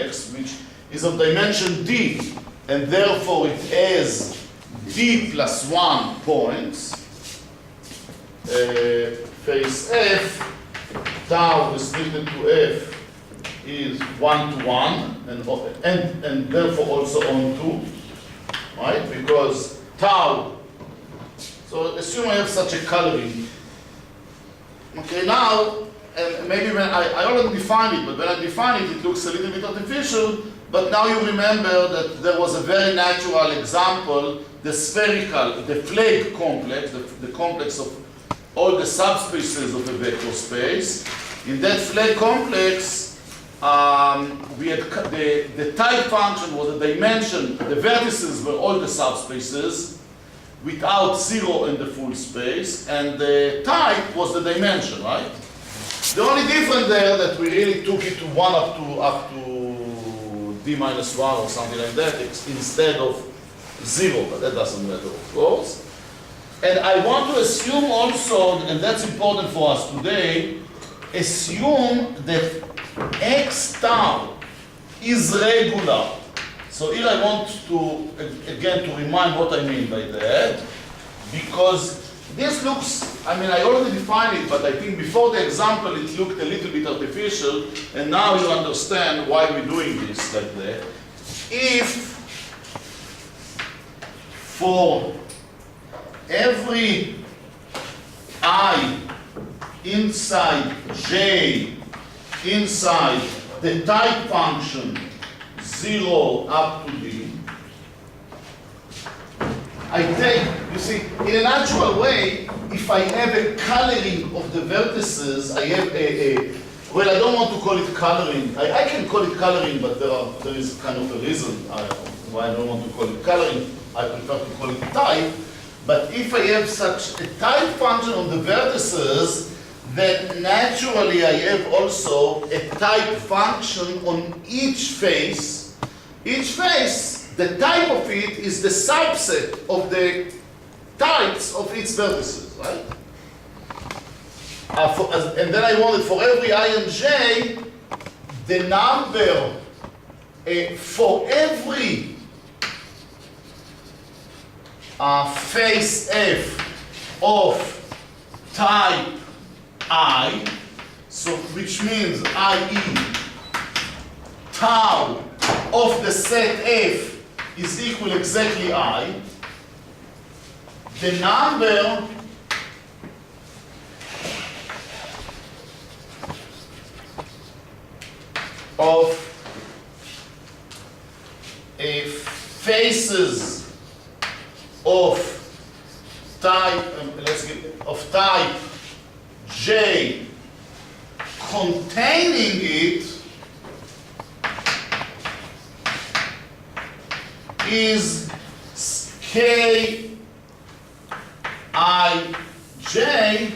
vertex which is of dimension d, and therefore it has d plus 1 points, face f, tau restricted to f is 1 to 1, and therefore also on 2, right? Because tau, so assume I have such a coloring. Okay, now, and maybe when I already defined it, but when I define it, it looks a little bit artificial, but now you remember that there was a very natural example, the spherical, the flag complex, the complex of all the subspaces of a vector space. In that flag complex, we had the type function was the dimension, the vertices were all the subspaces without 0 in the full space, and the type was the dimension, right? The only difference there that we really took it to 1 up to d minus 1 or something like that instead of 0, but that doesn't matter, of course. And I want to assume also, and that's important for us today, assume that x tau is regular. So here I want to, again, to remind what I mean by that, because this looks, I mean, I already defined it, but I think before the example it looked a little bit artificial, and now you understand why we're doing this like that. If for every I inside J, inside the type function 0 up to d, I take, you see, in a natural way, if I have a coloring of the vertices, I have well, I don't want to call it coloring. I can call it coloring, but there is kind of a reason why I don't want to call it coloring. I prefer to call it type. But if I have such a type function on the vertices, then naturally I have also a type function on each face. Each face, the type of it is the subset of the types of its vertices, right? And then I wanted for every I and j, the number for every face f of type I, so which means i.e. tau of the set f is equal exactly I, the number of faces of type, of type J containing it is K I J.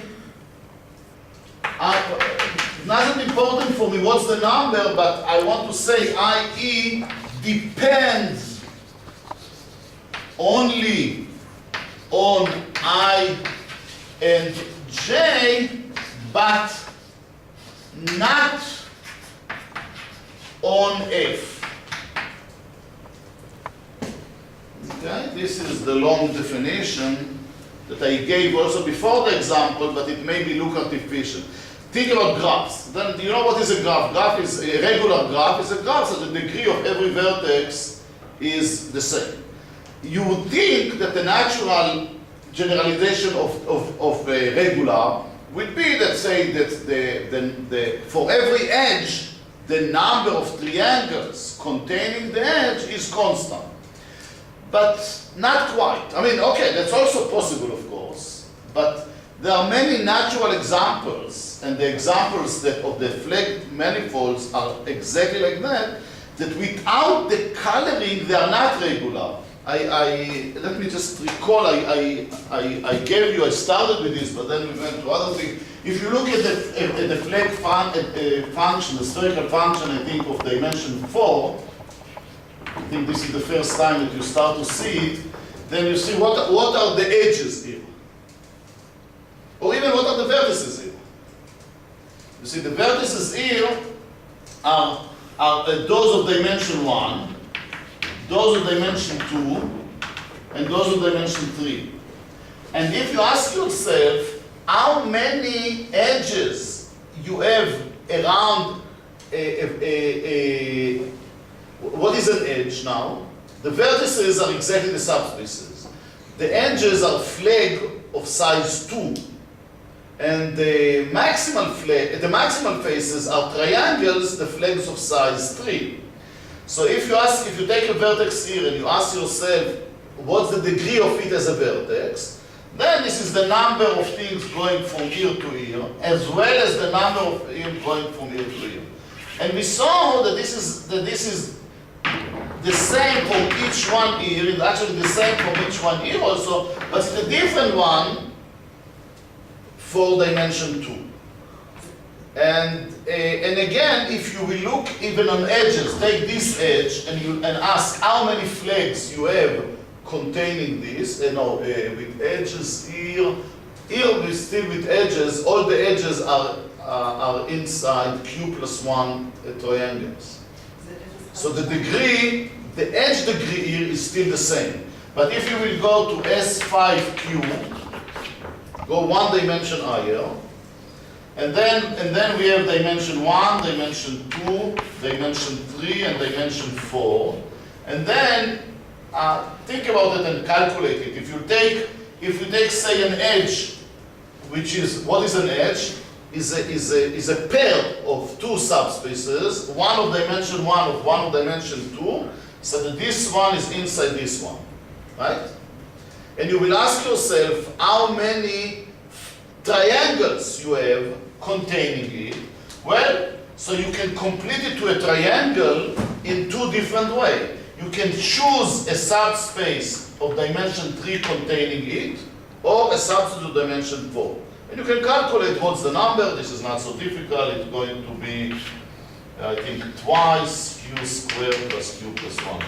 It's not important for me what's the number, but I want to say IE depends only on I and J, but not on F. Okay, this is the long definition that I gave also before the example, but it may be look artificial. Think about graphs. Then do you know what is a graph? Graph is a regular graph. Is a graph, so the degree of every vertex is the same. You would think that the natural generalization of a regular would be that say that for every edge, the number of triangles containing the edge is constant. But not quite. I mean, okay, that's also possible, of course, but there are many natural examples, and the examples that of the flag manifolds are exactly like that, that without the coloring, they are not regular. Let me just recall, I gave you, I started with this, but then we went to other things. If you look at the flag function, the spherical function, I think of dimension 4, I think this is the first time that you start to see it, then you see what are the edges here? Or even what are the vertices here? You see the vertices here are are those of dimension 1, those of dimension 2, and those of dimension 3. And if you ask yourself how many edges you have around what is an edge now? The vertices are exactly the subspaces. The edges are flag of size 2. And the maximal faces are triangles, the flags of size 3. So if you take a vertex here and you ask yourself, what's the degree of it as a vertex? Then this is the number of things going from here to here, as well as the number of things going from here to here. And we saw that this is the same from each one here. It's actually the same from each one here also, but it's a different one for dimension 2. And again, if you will look even on edges, take this edge and ask how many flags you have containing this, with edges here we still with edges, all the edges are inside Q plus 1 triangles. So the degree, the edge degree here is still the same. But if you will go to S5Q, go one dimension higher, and then we have dimension 1, dimension 2, dimension 3, and dimension 4. And then think about it and calculate it. If you take say an edge, which is, what is an edge? Is a pair of two subspaces, one of dimension 1 of one of dimension 2, so that this one is inside this one, right? And you will ask yourself how many triangles you have containing it. Well, so you can complete it to a triangle in two different ways. You can choose a subspace of dimension 3 containing it, or a subspace of dimension 4. And you can calculate what's the number. This is not so difficult. It's going to be, I think, twice q squared plus q plus 1.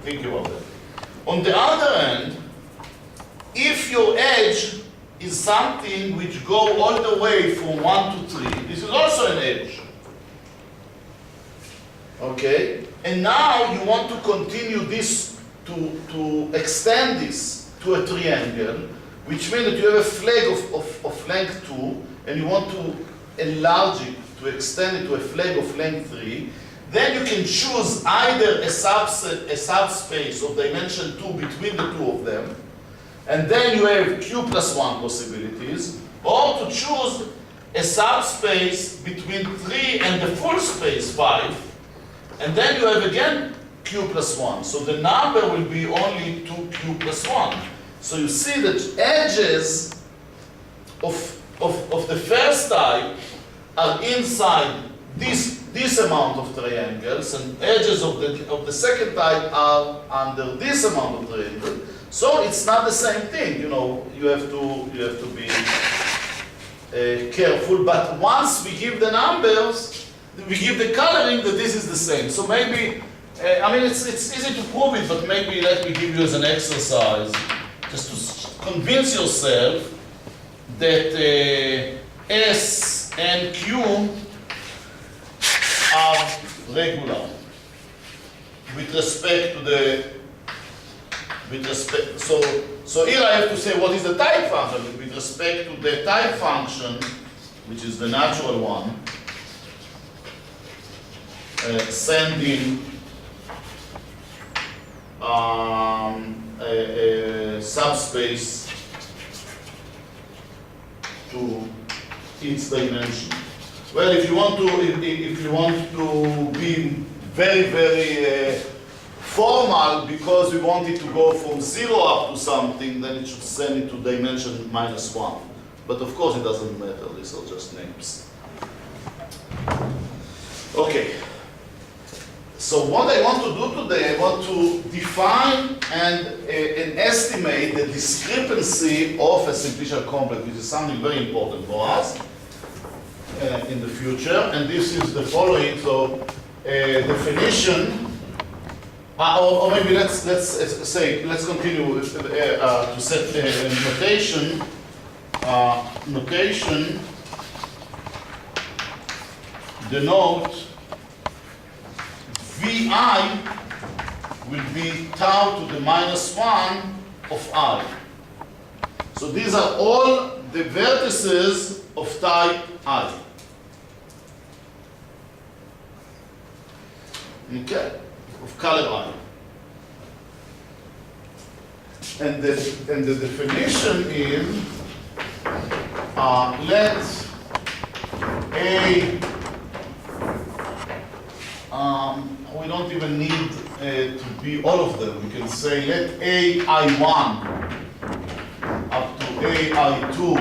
Think about that. On the other hand, if your edge is something which go all the way from 1 to 3, this is also an edge. Okay? And now you want to continue this, to extend this to a triangle, which means that you have a flag of length 2, and you want to enlarge it, to extend it to a flag of length 3, then you can choose either a subspace of dimension 2 between the two of them, and then you have q plus 1 possibilities, or to choose a subspace between 3 and the full space 5, and then you have again q plus 1. So the number will be only 2q plus 1. So you see that edges of the first type are inside this amount of triangles, and edges of the second type are under this amount of triangles. So it's not the same thing. You know, you have to be careful. But once we give the numbers, we give the coloring that this is the same. So maybe, I mean, it's easy to prove it, but maybe let me give you as an exercise, just to convince yourself that S and Q are regular with respect to so here I have to say what is the type function with respect to the type function, which is the natural one, sending a subspace to its dimension. Well, if you want to be very, very formal, because we want it to go from 0 up to something, then it should send it to dimension -1. But of course, it doesn't matter. These are just names. Okay. So what I want to do today, I want to define and estimate the discrepancy of a simplicial complex, which is something very important for us in the future. And this is the following. So definition, or maybe let's continue with, to set notation. Notation denote Vi will be tau to the minus 1 of I. So these are all the vertices of type I. Okay? Of color I. And the definition is let A, we don't even need to be all of them. We can say let AI1 up to AI2,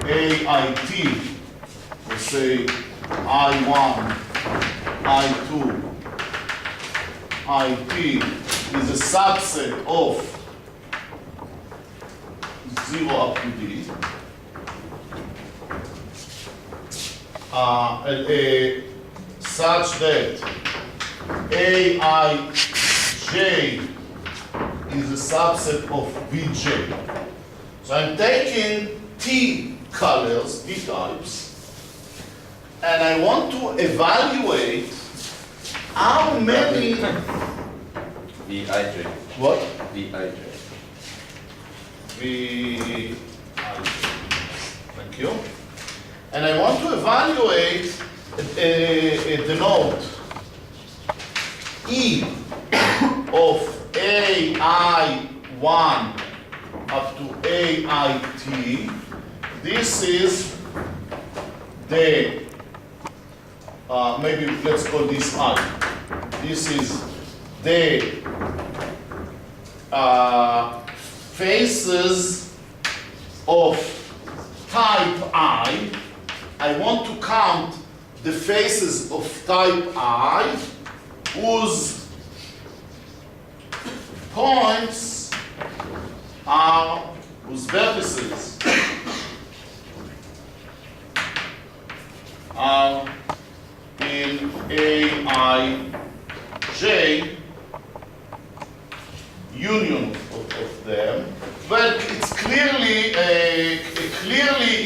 AIT, we say I1, I2, IT is a subset of 0 up to D. Such that Aij is a subset of Vj. So I'm taking T colors, T types, and I want to evaluate how many Vij. What? Vij. Vij. Thank you. And I want to evaluate the node E of AI1 up to AIT. This is the, maybe let's call this I. This is the faces of type I. I want to count the faces of type I whose points are, whose vertices are in Aij union of them. Well, it's clearly,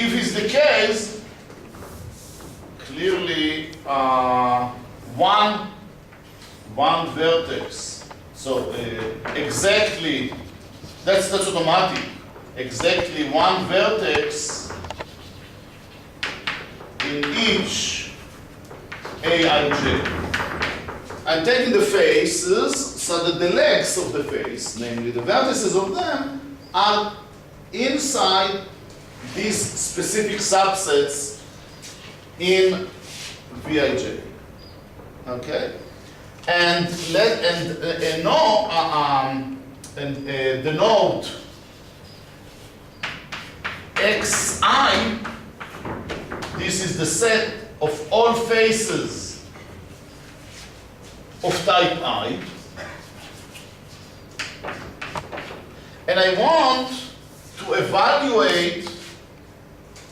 if it's the case, clearly one vertex. So exactly, that's automatic. Exactly one vertex in each Aij. I'm taking the faces so that the legs of the face, namely the vertices of them, are inside these specific subsets in Vij. Okay, and denote Xi. This is the set of all faces of type I, and I want to evaluate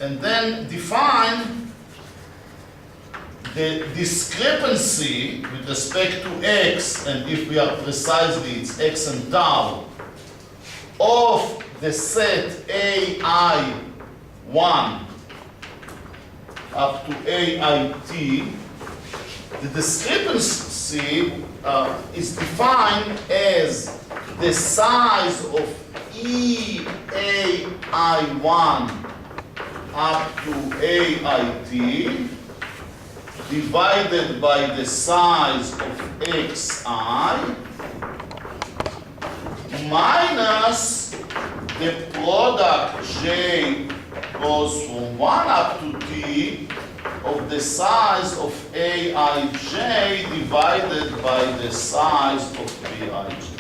and then define the discrepancy with respect to x, and if we are precisely, it's x and tau, of the set AI1 up to AIT. The discrepancy is defined as the size of EAI1 up to AIT divided by the size of XI minus the product J goes from 1 up to T of the size of Aij divided by the size of Vij.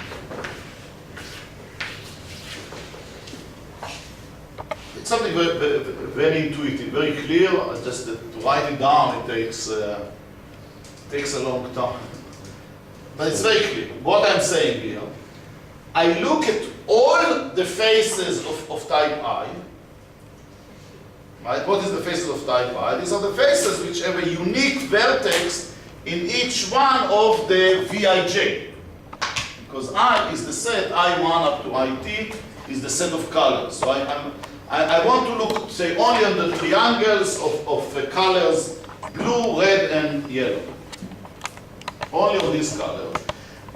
It's something very, very intuitive, very clear. Just to write it down, it takes a long time. But it's very clear. What I'm saying here, I look at all the faces of type I. Right? What is the faces of type I? These are the faces which have a unique vertex in each one of the Vij. Because I is the set, I1 up to IT is the set of colors. So I want to look, say, only on the triangles of colors blue, red, and yellow. only of this color.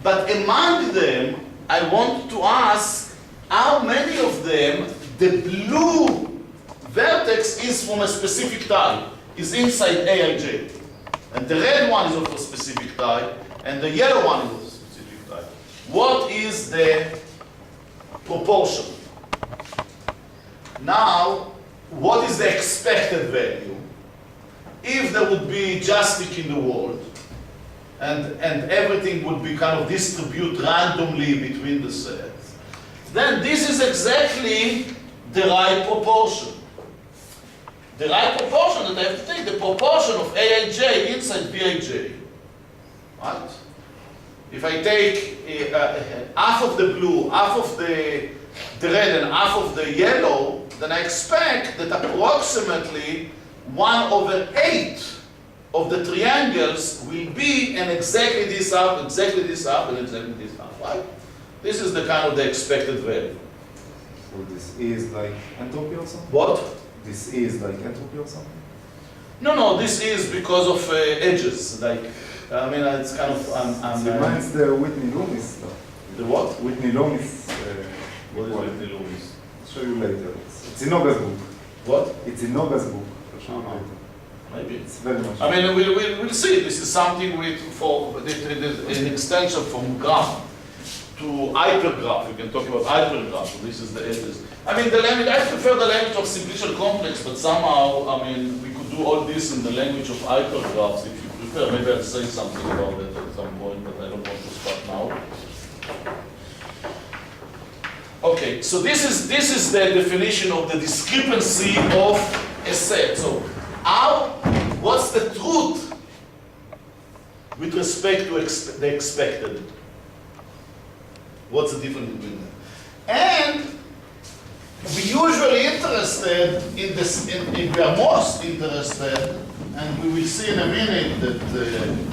But among them, I want to ask how many of them the blue vertex is from a specific type, is inside Aij. And the red one is of a specific type, and the yellow one is of a specific type. What is the proportion? Now, what is the expected value? If there would be just in the world, and everything would be kind of distributed randomly between the sets, then this is exactly the right proportion. The right proportion that I have to take, the proportion of Aij inside Bij. Right? If I take half of the blue, half of the red, and half of the yellow, then I expect that approximately 1/8 of the triangles will be and exactly this half, exactly this half, and exactly this half, right? This is the kind of the expected value. So this is like entropy or something? What? This is like entropy or something? No, this is because of edges. Like, I mean, it's kind of. It reminds the Whitney Loomis stuff. The what? Whitney Loomis. What is Whitney Loomis? I'll show you later. It's in Noga's book. What? It's in Noga's book. I'll show you later. Maybe. It's very much. I mean, we'll see. This is something for an extension from graph to hypergraph. You can talk about hypergraph. This is the edges. I mean, the language. I prefer the language of simplicial complex, but somehow, I mean, we could do all this in the language of hypergraphs if you prefer. Maybe I'll say something about it at some point, but I don't want to start now. Okay, so this is the definition of the discrepancy of a set. So, what's the truth with respect to the expected? What's the difference between them? And we usually interested in this. If we are most interested, and we will see in a minute that, in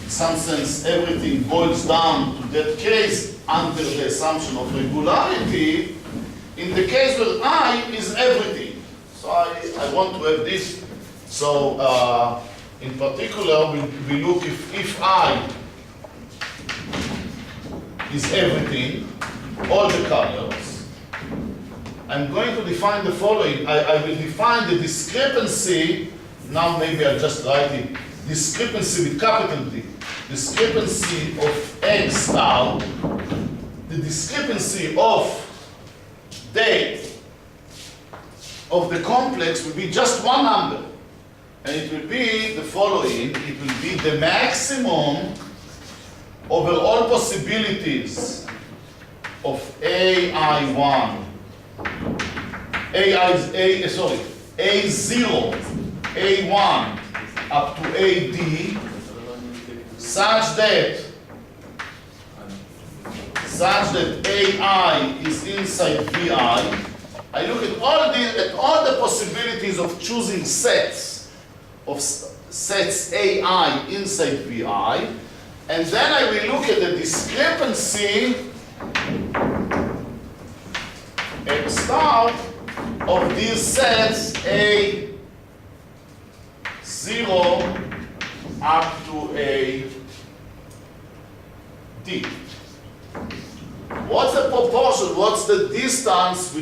some sense, everything boils down to that case under the assumption of regularity. In the case where I is everything, so I want to have this. So, in particular, we look if I is everything, all the colors. I'm going to define the following. I will define the discrepancy. Now maybe I'll just write it. Discrepancy with capital D. Discrepancy of X star. The discrepancy of the complex will be just one number. And it will be the following. It will be the maximum over all possibilities of AI1, A0, A1 up to AD, such that AI is inside VI. I look at all the possibilities of choosing sets AI inside VI, and then I will look at the discrepancy X star of these sets A0 up to A D. What's the proportion? What's the distance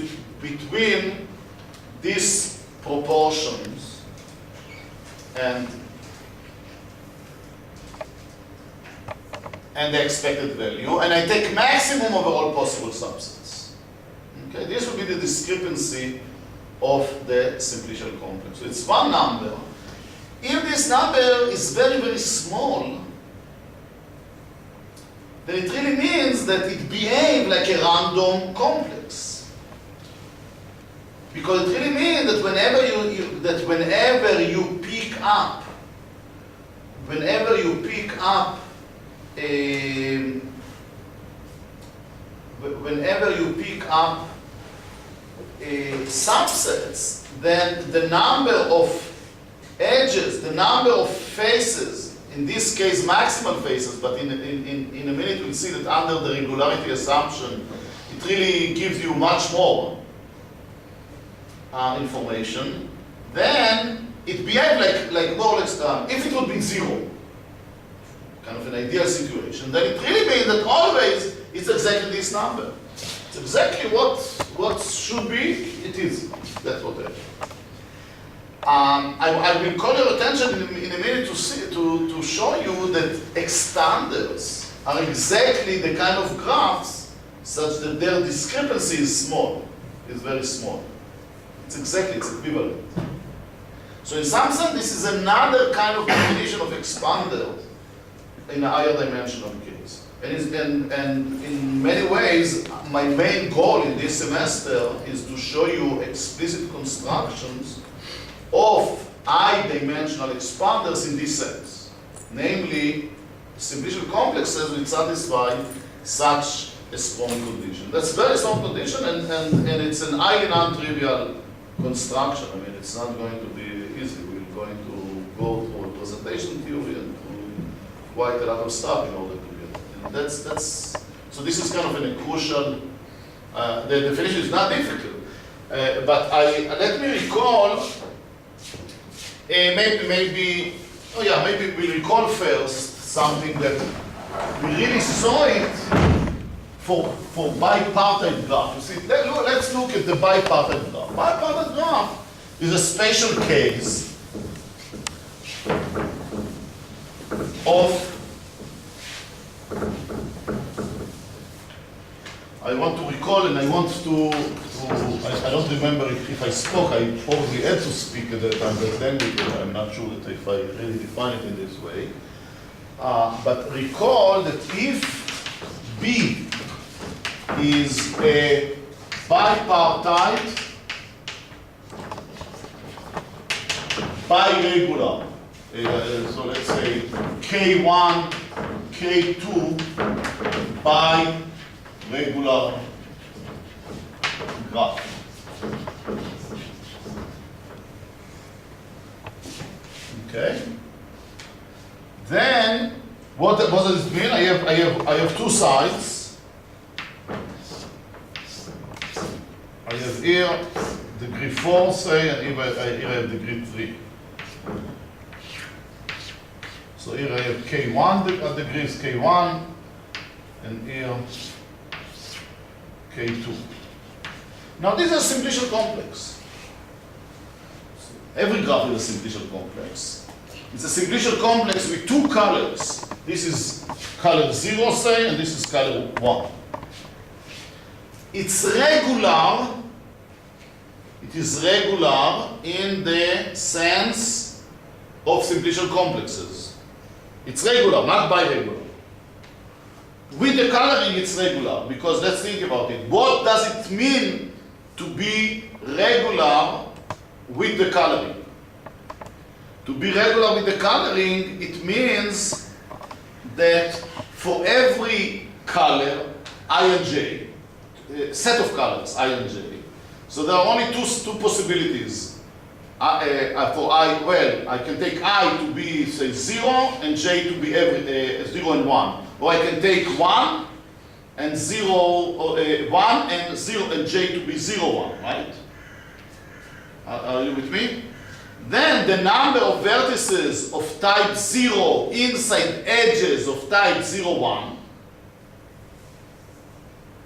between these proportions and the expected value? And I take maximum over all possible subsets. Okay, this will be the discrepancy of the simplicial complex. So it's one number. If this number is very, very small, then it really means that it behaves like a random complex. Because it really means that whenever you pick up subsets, then the number of edges, the number of faces, in this case maximal faces, but in a minute we'll see that under the regularity assumption, it really gives you much more information. Then it behaves like more or less, if it would be 0, kind of an ideal situation, then it really means that always it's exactly this number. It's exactly what should be, it is. That's what it is. I will call your attention in a minute to show you that extenders are exactly the kind of graphs such that their discrepancy is small, is very small. It's equivalent. So in some sense, this is another kind of definition of expander in a higher dimensional case. And in many ways, my main goal in this semester is to show you explicit constructions of high-dimensional expanders in this sense. Namely, simplicial complexes will satisfy such a strong condition. That's a very strong condition, and it's an highly non-trivial construction. I mean, it's not going to be easy. We're going to go through a presentation theory and through quite a lot of stuff in order to get it. And so this is kind of a crucial, the definition is not difficult, but let me recall, maybe we'll recall first something that we really saw it for bipartite graph. You see, let's look at the bipartite graph. Bipartite graph is a special case of, I want to recall, and I want to I don't remember if I spoke. I probably had to speak at that time, but then I'm not sure that if I really define it in this way. But recall that if B is a bipartite, biregular, so let's say K1, K2, biregular graph. Okay. Then what does it mean? I have two sides. I have here degree 4, say, and here I have degree 3. So here I have K1 degrees K1, and here K2. Now this is a simplicial complex. Every graph is a simplicial complex. It's a simplicial complex with two colors. This is color 0, say, and this is color 1. It's regular. It is regular in the sense of simplicial complexes. It's regular, not biregular. With the coloring, it's regular, because let's think about it. What does it mean to be regular with the coloring? To be regular with the coloring, it means that for every color, I and J, set of colors, I and J, so there are only two possibilities. For I, well, I can take I to be, say, 0, and J to be 0 and 1. Or I can take 1 and 1 and 0 and J to be 0, 1, right? Are you with me? Then the number of vertices of type 0 inside edges of type 0, 1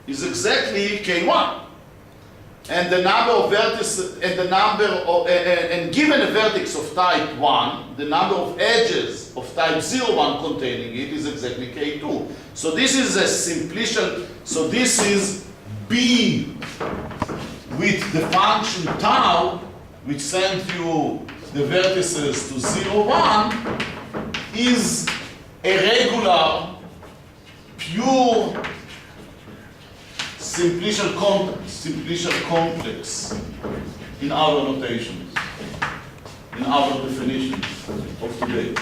is exactly K1. And the number of vertices, and given a vertex of type 1, the number of edges of type 0, 1 containing it is exactly K2. So this is a simplicial, so this is B with the function tau, which sends you the vertices to 0, 1, is a regular, pure simplicial complex in our notations, in our definitions of today.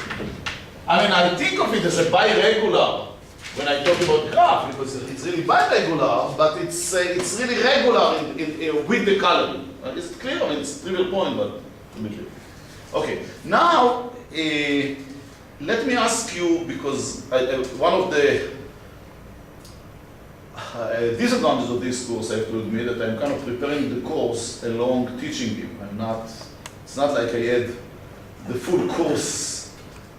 I mean, I think of it as a biregular when I talk about graph, because it's really biregular, but it's really regular with the coloring. Is it clear? I mean, it's a trivial point, but let me clear. Okay, now let me ask you, because one of the disadvantages of this course, I have to admit, that I'm kind of preparing the course along teaching you. It's not like I had the full course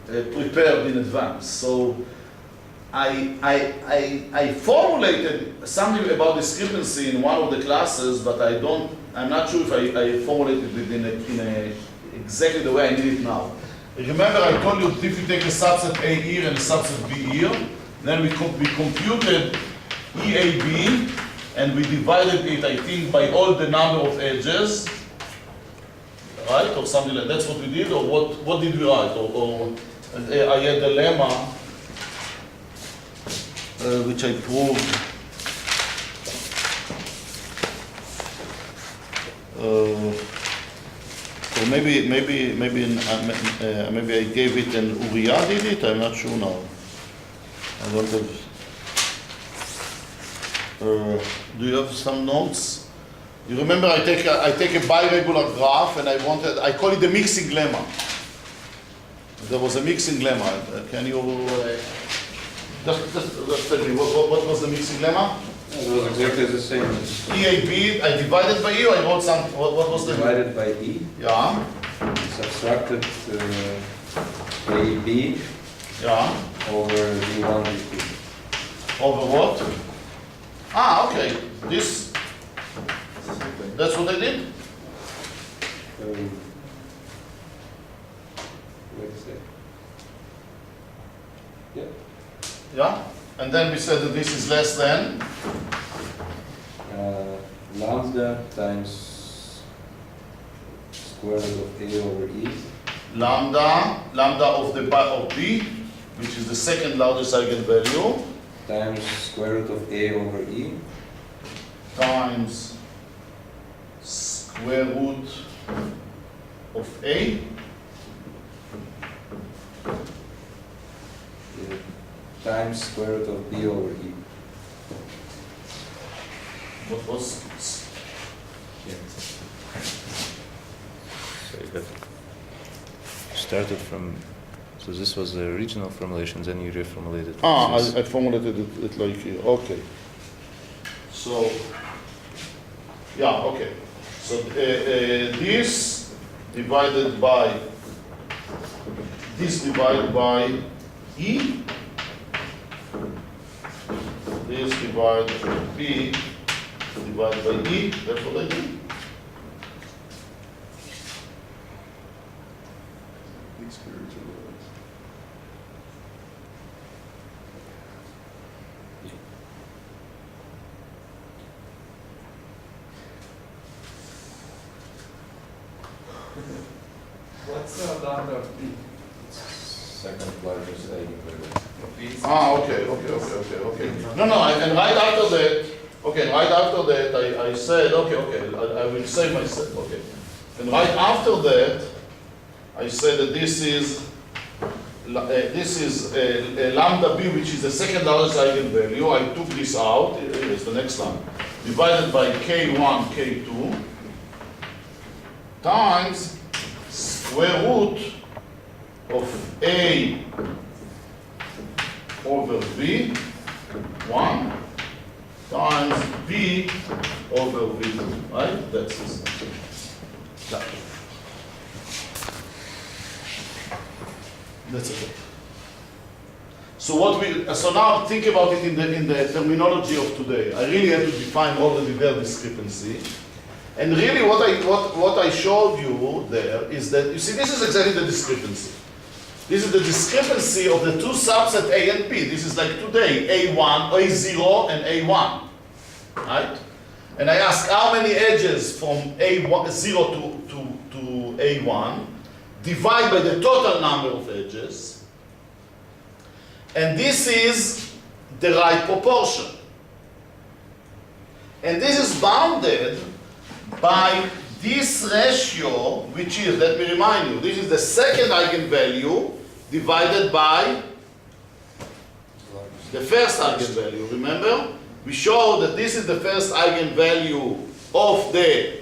prepared in advance. So I formulated something about discrepancy in one of the classes, but I'm not sure if I formulated it in a exactly the way I need it now. Remember I told you if you take a subset A here and a subset B here, then we computed EAB and we divided it, I think, by all the number of edges, right? Or something like that. That's what we did, or what did we write? Or I had a lemma, which I proved. Or maybe I gave it and Uriah did it. I'm not sure now. I don't have. Do you have some notes? You remember I take a biregular graph and I call it the mixing lemma. There was a mixing lemma. Can you just tell me what was the mixing lemma? It was exactly the same. EAB, I divided by E, I wrote some, what was the? Divided by E. Yeah. Subtracted AB Yeah. over D1, D2. Over what? Ah, okay. This, that's what I did? Wait a sec. Yeah. Yeah. And then we said that this is less than? Lambda times square root of A over E. Lambda of B, which is the second largest eigenvalue, Times square root of A over E. times square root of A. Times square root of B over E. What was? Yeah. So you got started from, so this was the original formulation, then you reformulated. I formulated it like here. Okay. So, yeah, okay. So this divided by E, this divided by B divided by E, that's what I did. What's the lambda of B? Second largest eigenvalue. Okay. No, and right after that, I said, I will say myself, okay. And right after that, I said that this is lambda B, which is the second largest eigenvalue. I took this out, it's the next one, divided by K1, K2, times square root of A over V, 1, times B over V2, right? That's this. That's okay. So now think about it in the terminology of today. I really had to define already their discrepancy. And really what I showed you there is that, you see, this is exactly the discrepancy. This is the discrepancy of the two subsets A and B. This is like today, A1, A0 and A1, right? And I ask how many edges from A1, 0 to A1 divide by the total number of edges. And this is the right proportion. And this is bounded by this ratio, which is, let me remind you, this is the second eigenvalue divided by the first eigenvalue. Remember? We showed that this is the first eigenvalue of the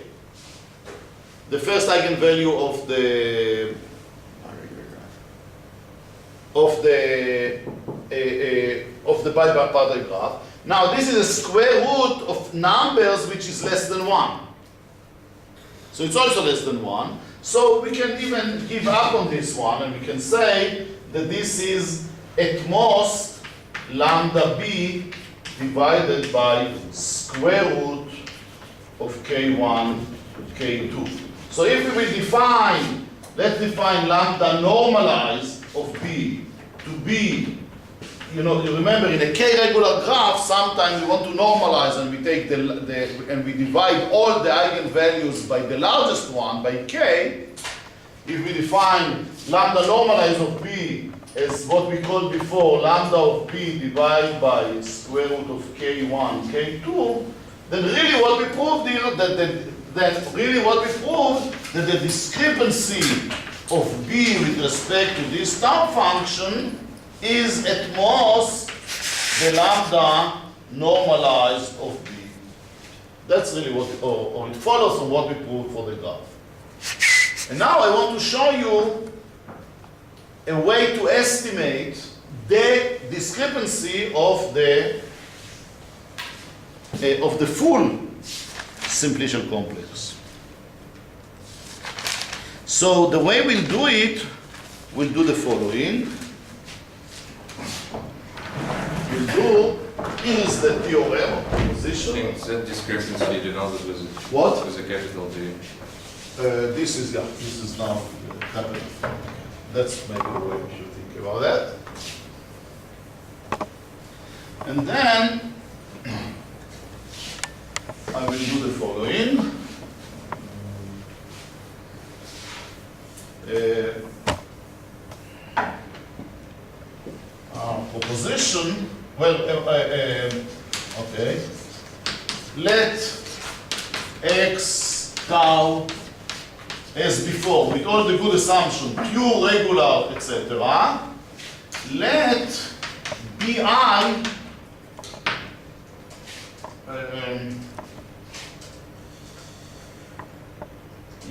bipartite graph. Now this is a square root of numbers which is less than 1. So it's also less than 1. So we can even give up on this one and we can say that this is at most lambda b divided by square root of k1, k2. So if we will define, let's define lambda normalized of b to be, you remember in a k-regular graph, sometimes we want to normalize and we take and we divide all the eigenvalues by the largest one, by k. If we define lambda normalized of b as what we called before, lambda of b divided by square root of k1, k2, then really what we proved here, that the discrepancy of b with respect to this term function is at most the lambda normalized of b. That's really what, or it follows from what we proved for the graph. And now I want to show you a way to estimate the discrepancy of the full simplicial complex. So the way we'll do it, we'll do the following. Here is the theorem of position. That discrepancy denoted with a, What? with a capital D. This is now capital. That's maybe the way we should think about that. And then I will do the following. Proposition, well, okay. Let x tau as before, with all the good assumptions, pure, regular, etc. Let bi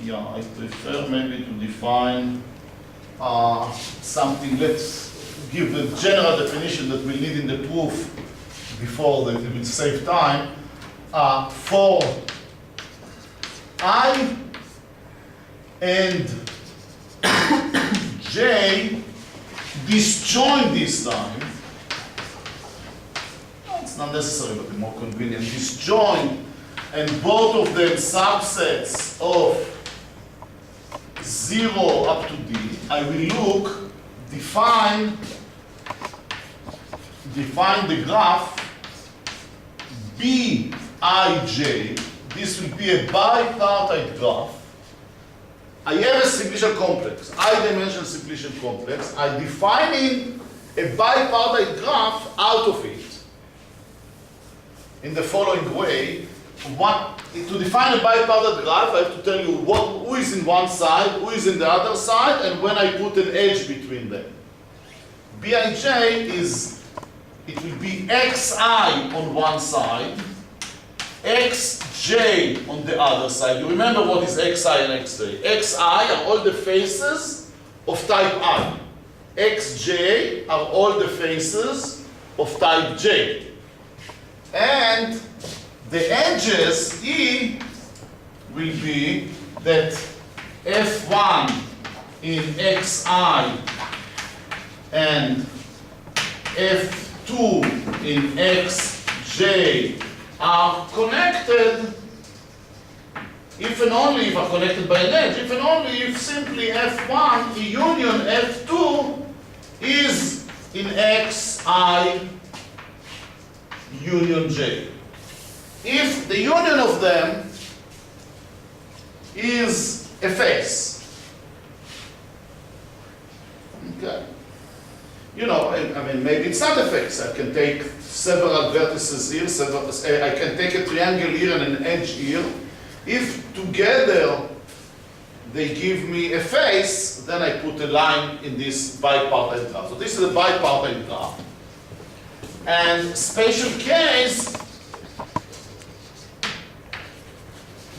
yeah, I prefer maybe to define something. Let's give the general definition that we need in the proof before that it will save time. For I and j disjoint this time. It's not necessary, but more convenient. Disjoint, and both of them subsets of 0 up to d. I will define the graph bij. This will be a bipartite graph. I have a simplicial complex, I-dimensional simplicial complex. I'm defining a bipartite graph out of it in the following way. To define a bipartite graph, I have to tell you who is in one side, who is in the other side, and when I put an edge between them. Bij it will be xi on one side, xj on the other side. You remember what is xi and xj? Xi are all the faces of type I. Xj are all the faces of type j. And the edges E will be that f1 in xi and f2 in xj are connected if and only if are connected by an edge, if and only if simply f1 union f2 is in xi union j. If the union of them is a face, okay. I mean, maybe it's not a face. I can take several vertices here, I can take a triangle here and an edge here. If together they give me a face, then I put a line in this bipartite graph. So this is a bipartite graph. And spatial case,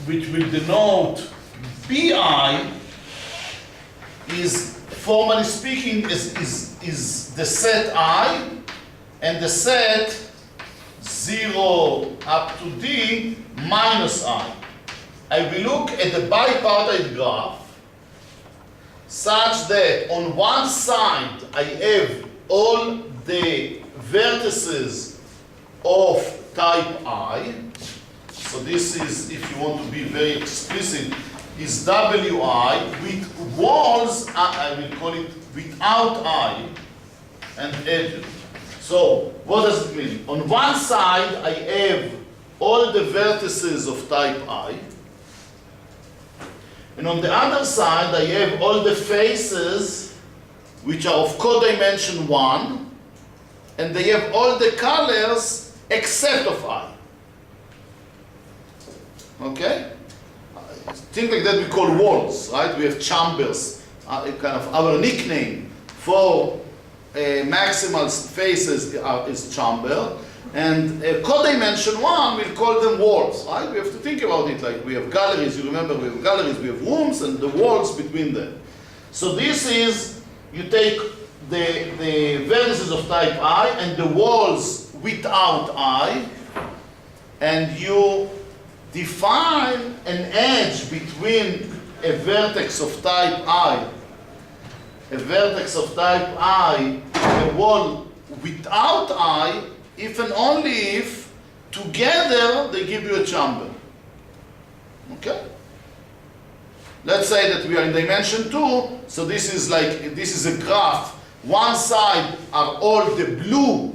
which will denote bi, is, formally speaking, is the set I and the set 0 up to d minus I. I will look at the bipartite graph such that on one side I have all the vertices of type I. So this is, if you want to be very explicit, is Wi with walls, I will call it without I, and edges. So what does it mean? On one side I have all the vertices of type I, and on the other side I have all the faces which are of codimension 1, and they have all the colors except of I. Okay? Things like that we call walls, right? We have chambers, kind of our nickname for maximal faces is chamber, and codimension 1 we'll call them walls, right? We have to think about it like we have galleries. You remember we have galleries, we have rooms, and the walls between them. So this is, you take the vertices of type I and the walls without I, and you define an edge between a vertex of type I, a wall without I, if and only if together they give you a chamber. Okay? Let's say that we are in dimension 2, so this is a graph. One side are all the blue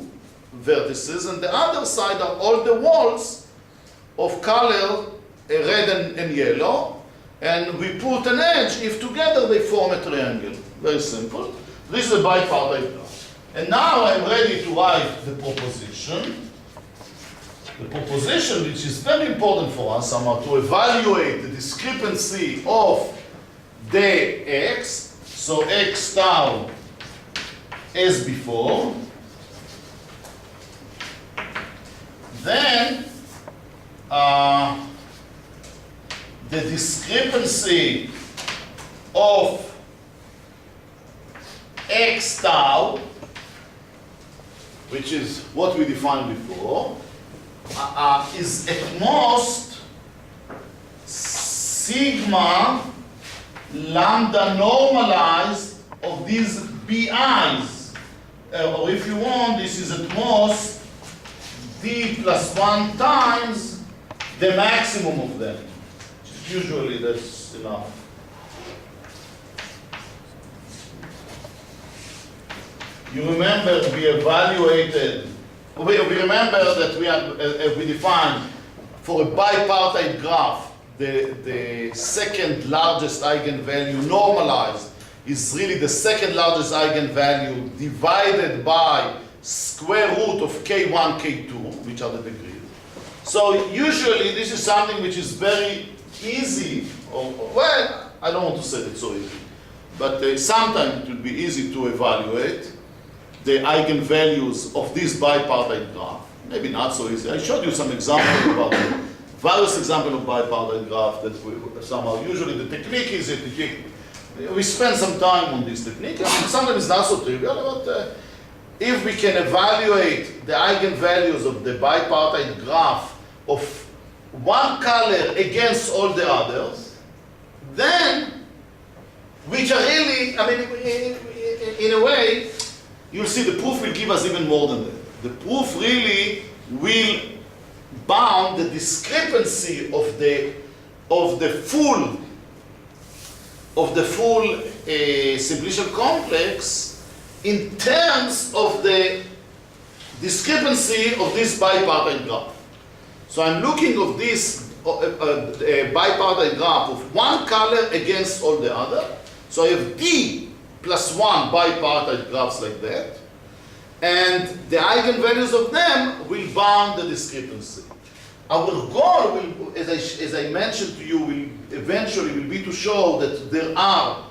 vertices, and the other side are all the walls of color red and yellow, and we put an edge if together they form a triangle. Very simple. This is a bipartite graph. And now I'm ready to write the proposition. The proposition, which is very important for us somehow, to evaluate the discrepancy of the x, so x tau as before. Then the discrepancy of x tau, which is what we defined before, is at most sigma lambda normalized of these bi's. Or if you want, this is at most d plus 1 times the maximum of them. Usually that's enough. You remember we evaluated, we remember that we defined for a bipartite graph, the second largest eigenvalue normalized is really the second largest eigenvalue divided by square root of k1, k2, which are the degrees. So usually this is something which is very easy, or well, I don't want to say it's so easy, but sometimes it will be easy to evaluate the eigenvalues of this bipartite graph. Maybe not so easy. I showed you some examples about various examples of bipartite graph that we somehow, usually the technique is we spend some time on this technique, and sometimes it's not so trivial, but if we can evaluate the eigenvalues of the bipartite graph of one color against all the others, then, which are really, I mean, in a way, you'll see the proof will give us even more than that. The proof really will bound the discrepancy of the full simplicial complex in terms of the discrepancy of this bipartite graph. So I'm looking at this bipartite graph of one color against all the other. So I have D plus 1 bipartite graphs like that, and the eigenvalues of them will bound the discrepancy. Our goal will, as I mentioned to you, will eventually be to show that there are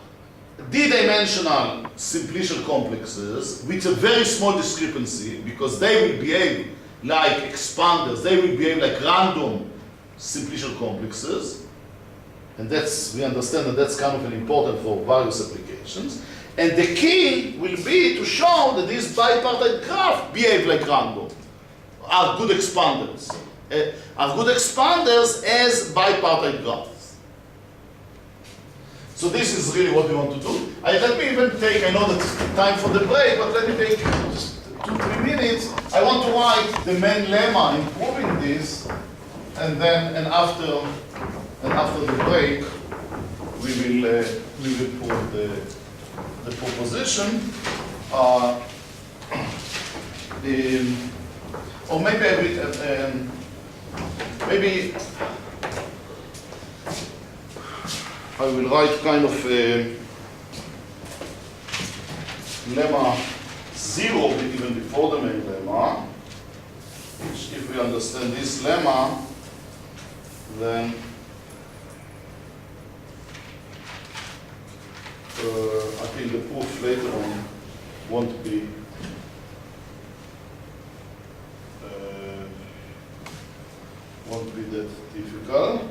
d-dimensional simplicial complexes with a very small discrepancy, because they will behave like expanders, they will behave like random simplicial complexes, and we understand that that's kind of an important for various applications. And the key will be to show that these bipartite graphs behave like random, are good expanders. Are good expanders as bipartite graphs. So this is really what we want to do. Let me even take, I know that it's time for the break, but let me take just 2-3 minutes. I want to write the main lemma in proving this, and then after the break, we will prove the proposition. Or maybe I will, maybe I will write kind of a lemma 0 even before the main lemma, which if we understand this lemma, then I think the proof later on won't be that difficult.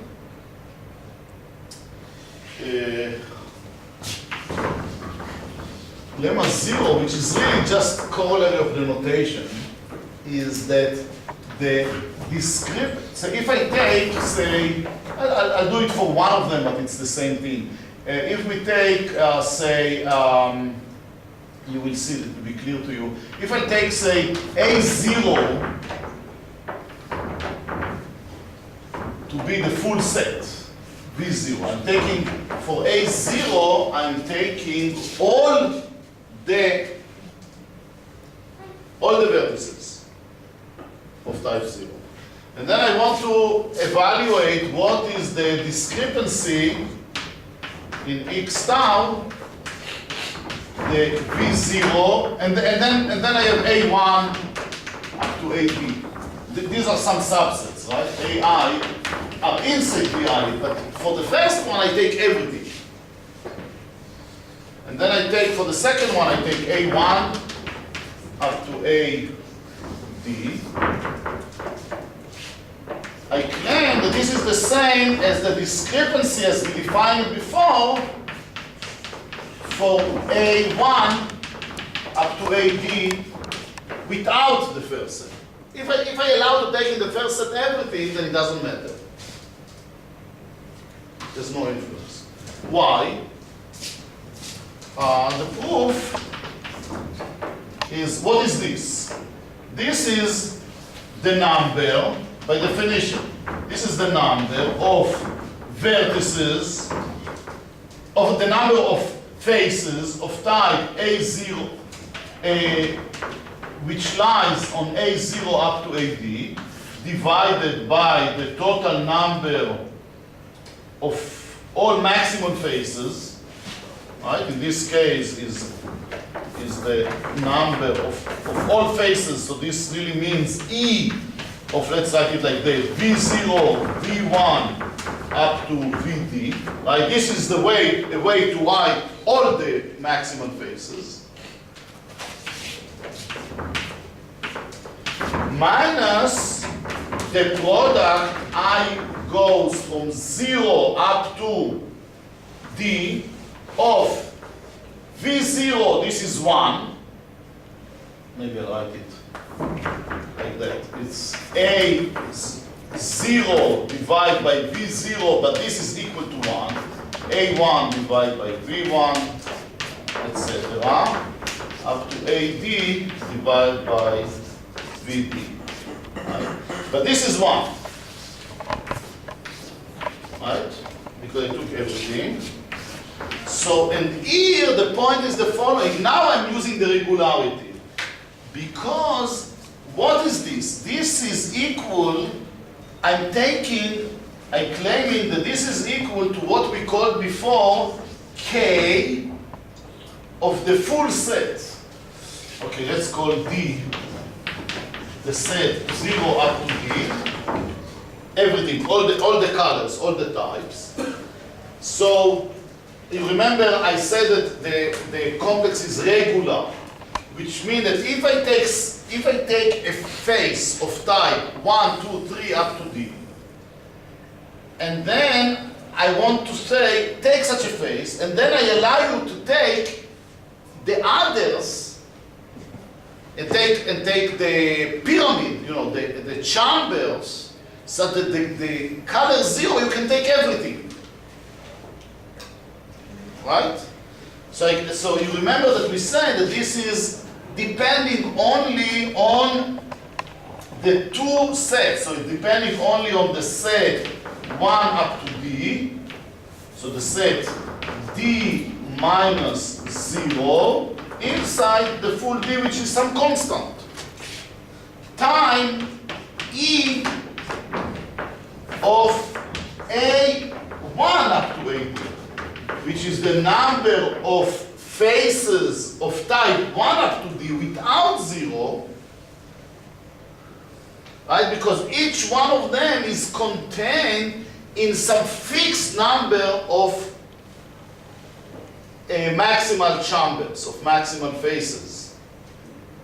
Lemma 0, which is really just corollary of the notation, is that the discrepancy. So if I take, say, I'll do it for one of them, but it's the same thing. If we take, say, you will see it will be clear to you. If I take, say, A0 to be the full set, V0. I'm taking, for A0, I'm taking all the vertices of type 0. And then I want to evaluate what is the discrepancy in X tau, the V0, and then I have A1 up to AB. These are some subsets, right? AI are inside VI, but for the first one I take everything. And then I take, for the second one, I take A1 up to AD. I claim that this is the same as the discrepancy as we defined it before for A1 up to AD without the first set. If I allow to take in the first set everything, then it doesn't matter. There's no influence. Why? The proof is, what is this? This is the number, by definition, this is the number of vertices, of the number of faces of type A0, which lies on A0 up to AD, divided by the total number of all maximum faces, right? In this case is the number of all faces, so this really means E of, let's write it like this, V0, V1 up to Vd, right? This is the way to write all the maximum faces. Minus the product I goes from 0 up to D of V0, this is 1. Maybe I'll write it like that. It's A0 divided by V0, but this is equal to 1. A1 divided by V1, etc. Up to AD divided by VD. Right? But this is 1. Right? Because I took everything. So, and here the point is the following. Now I'm using the regularity. Because what is this? This is equal, I'm claiming that this is equal to what we called before K of the full set. Okay, let's call D the set 0 up to D. Everything, all the colors, all the types. So you remember I said that the complex is regular, which means that if I take a face of type 1, 2, 3 up to D, and then I want to say take such a face, and then I allow you to take the others and take the pyramid, you know, the chambers, so that the color 0, you can take everything. right? So you remember that we said that this is depending only on the two sets. So it's depending only on the set 1 up to D. So the set D minus 0 inside the full D, which is some constant, time E of A1 up to AD, which is the number of faces of type 1 up to D without 0, right? Because each one of them is contained in some fixed number of maximal chambers, of maximal faces.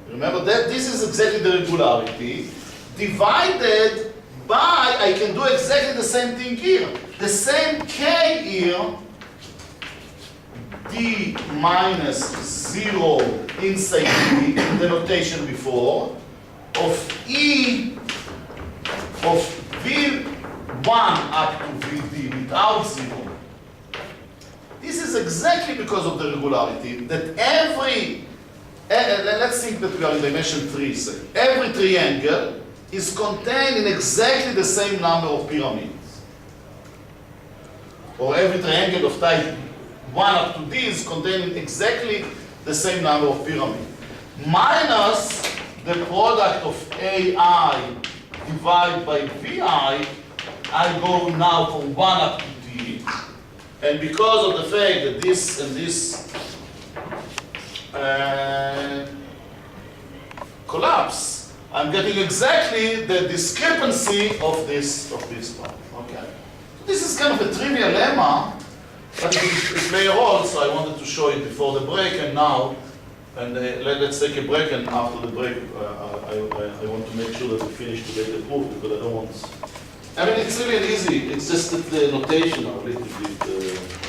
Remember that this is exactly the regularity divided by, I can do exactly the same thing here. The same K here, D minus 0 inside D, in the notation before, of E of V1 up to VD without 0. This is exactly because of the regularity that every, let's think that we are in dimension 3, say. Every triangle is contained in exactly the same number of pyramids. Or every triangle of type 1 up to D is contained in exactly the same number of pyramids. Minus the product of AI divided by VI, I go now from 1 up to D. And because of the fact that this and this collapse, I'm getting exactly the discrepancy of this part. Okay. This is kind of a trivial lemma, but it plays a role, so I wanted to show it before the break and now. And let's take a break, and after the break, I want to make sure that we finish to get the proof, because I don't want. I mean, it's really easy. It's just that the notation are a little bit.